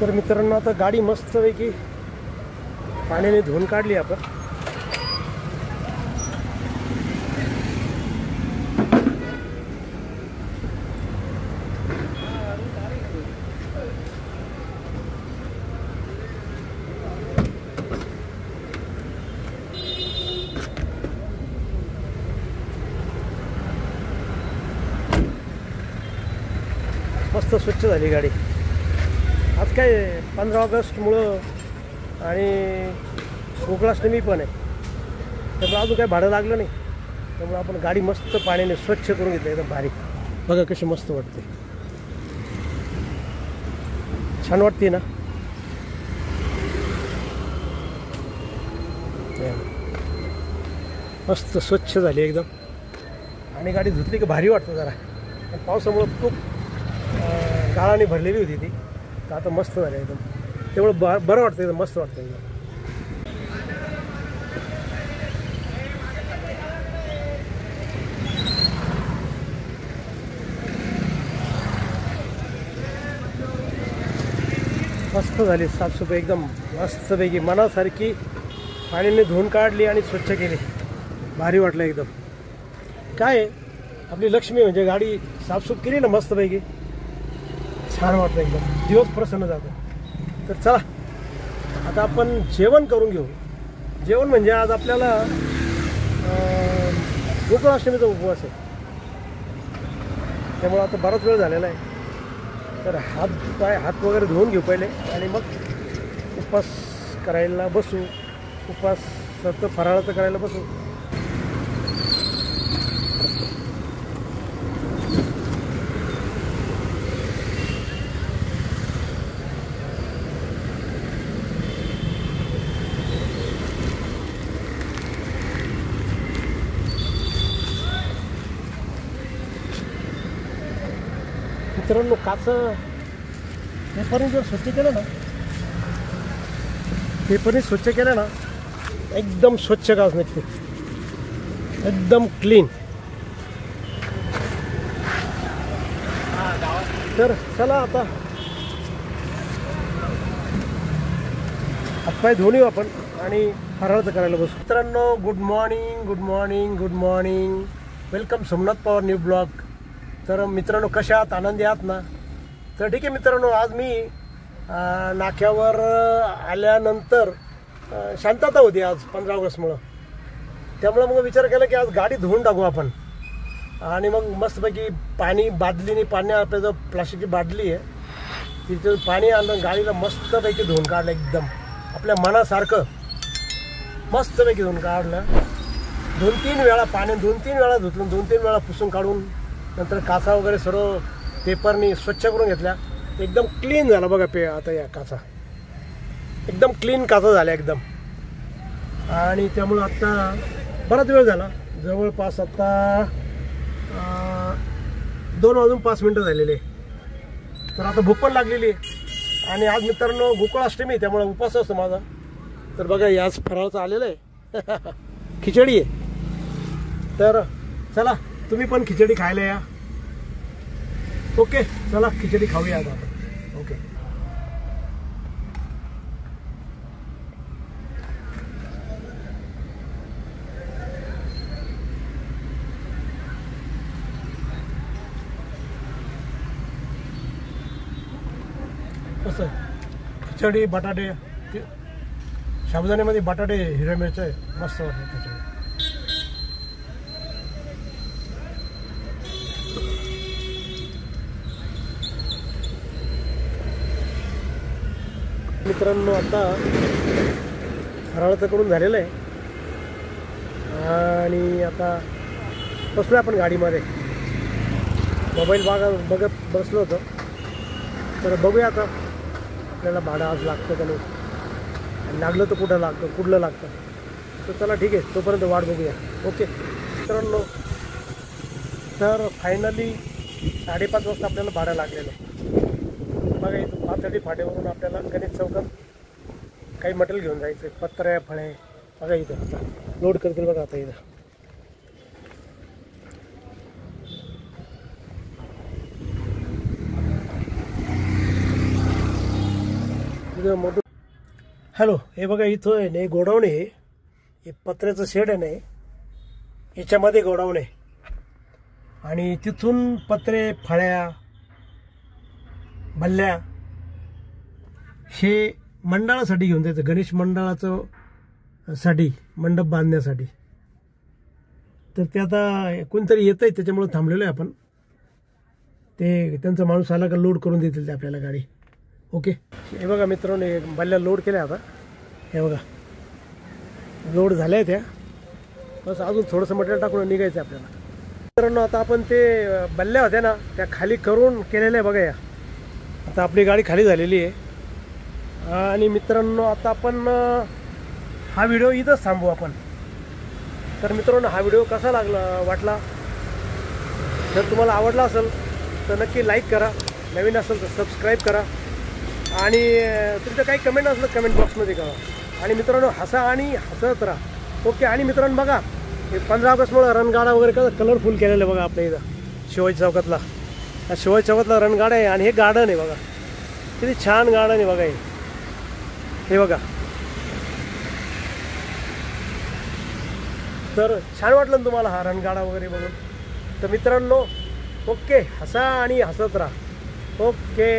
तर मित्रांनो आता गाडी मस्तपैकी पाण्याने धुवून काढली आपण. मस्त स्वच्छ झाली गाडी. आज काय 15 ऑगस्टमुळं आणि गोकुळाष्टमी पण आहे, त्यामुळे अजून काही भाडं लागलं नाही. त्यामुळे आपण गाडी मस्त पाण्याने स्वच्छ करून घेतली एकदम भारी. बघा कशी मस्त वाटते, छान वाटते ना. मस्त स्वच्छ झाली एकदम. आणि गाडी धुतली की भारी वाटतं जरा. पावसामुळं खूप गाळाने भरलेली होती ती, तर आता मस्त झाली एकदम. तेवढं बरं वाटतं एकदम, मस्त वाटतं एकदम. मस्त झाली साफसफाई एकदम मस्तपैकी, मनासारखी पाण्याने धुवून काढली आणि स्वच्छ केली. भारी वाटलं एकदम. काय आहे, आपली लक्ष्मी म्हणजे गाडी साफसूफ केली ना मस्तपैकी, छान वाटतं एकदम. दिवस प्रसन्न जातो. तर चला आता आपण जेवण करून घेऊ. जेवण म्हणजे आज आपल्याला गोकुळाष्टमीचा उपवास आहे, त्यामुळं आता बराच वेळ झालेला आहे. तर हात वगैरे धुवून घेऊ पहिले आणि मग उपवास करायला बसू. उपवासाचं फराळाचं करायला बसू. मित्रांनो, पेपरने जर स्वच्छ केलं ना, पेपरने स्वच्छ केलं ना, एकदम स्वच्छ काच निघते, एकदम क्लीन. तर चला आता हातपाय धुवून येऊ आपण आणि फराळाचं करायला बसू. मित्रांनो, good morning, good morning, good morning. Welcome Somnath Pawar new blog. तर मित्रांनो, कशा आहात? आनंदी आहात ना? तर ठीक आहे मित्रांनो, आज मी नाक्यावर आल्यानंतर शांतता होती आज 15 ऑगस्टमुळं. त्यामुळं मग विचार केला की आज गाडी धुवून टाकू आपण. आणि मग मस्तपैकी पाणी बादलीने, पाणी आपल्याजवळ प्लास्टिकची बादली आहे, तिथे पाणी आणलं, गाडीला मस्तपैकी धुवून काढलं एकदम आपल्या मनासारखं. मस्तपैकी धुवून काढलं. 2-3 वेळा पाणी 2-3 वेळा धुतलं, 2-3 वेळा पुसून काढून नंतर काचा वगैरे सर्व पेपरनी स्वच्छ करून घेतल्या. एकदम क्लीन झाला बघा. आता या काचा एकदम क्लीन काचा झाल्या एकदम. आणि त्यामुळं आत्ता बराच वेळ झाला, जवळपास आता 2:05 झालेले. तर आता भूक पण लागलेली आहे. आणि आज मित्रांनो गोकुळाष्टमी, त्यामुळे उपवास असतो माझा. तर बघा, याच फराळाचं आलेलं आहे खिचडी आहे. तर चला तुम्ही पण खिचडी खायला या. ओके, चला खिचडी खाऊया आता आपण. ओके. कसं खिचडी, बटाटे, साबुदाण्यामध्ये बटाटे, हिरव्या मिरच्या, मस्त वाटतं खिचडी. मित्रांनो, आता फराळाचं करून झालेलं आहे आणि आता बसलो आपण गाडीमध्ये. मोबाईल बघत बसलो होतो. तर बघूया आता आपल्याला भाडं आज लागतं का नाही, आणि लागलं तर कुठलं लागतं. तर चला ठीक आहे, तोपर्यंत वाट बघूया. ओके मित्रांनो, तर फायनली 5:30 वाजता आपल्याला भाडं लागलेलं आहे. बघा, इथं 5 फाट्यावरून आपल्याला गणेश चौकात काही मटेरियल घेऊन जायचं आहे. पत्र्या, फळे बघा इथं आता लोड करतील बघा. आता इथं तिथं मधून हॅलो, हे बघा इथं आहे नाही गोडाऊन आहे, हे पत्र्याचं शेड आहे नाही, याच्यामध्ये गोडाऊन आहे आणि तिथून पत्रे फळ्या भल्ल्या हे मंडळासाठी घेऊन जायचं, गणेश मंडळाचं साठी मंडप बांधण्यासाठी. तर ते आता कोणतरी येत आहे त्याच्यामुळे थांबलेलो आहे आपण. ते त्यांचा माणूस आला का लोड करून देतील ते आपल्याला गाडी. ओके, हे बघा मित्रांनो बल्ल्या लोड केल्या आता. हे बघा लोड झाल्या त्या, बस अजून थोडंसं मटेरियल टाकून निघायचं आपल्याला. मित्रांनो आता आपण ते बल्ल्या होत्या ना त्या खाली करून केलेल्या आहे बघा. या आता आपली गाडी खाली झालेली आहे आणि मित्रांनो आता आपण हा व्हिडिओ इथंच थांबवू आपण. तर मित्रांनो हा व्हिडिओ कसा वाटला, जर तुम्हाला आवडला असेल तर नक्की लाईक करा, नवीन असेल तर सबस्क्राईब करा आणि तुमचं काही कमेंट असलं कमेंट बॉक्समध्ये करा. आणि मित्रांनो हसा आणि हसत राहा. ओके, आणि मित्रांनो बघा हे 15 ऑगस्टमुळे रणगाडा वगैरे कसं कलरफुल केलेलं आहे बघा आपल्या इथं शिवाजी चौकातला. हा शिवाजी चौकातला रणगाडा आहे आणि हे गार्डन आहे बघा, किती छान गार्डन आहे बघा. हे बघा, तर छान वाटलं ना तुम्हाला हा रणगाडा वगैरे बघून. तर मित्रांनो ओके, हसा आणि हसत राहा. ओके.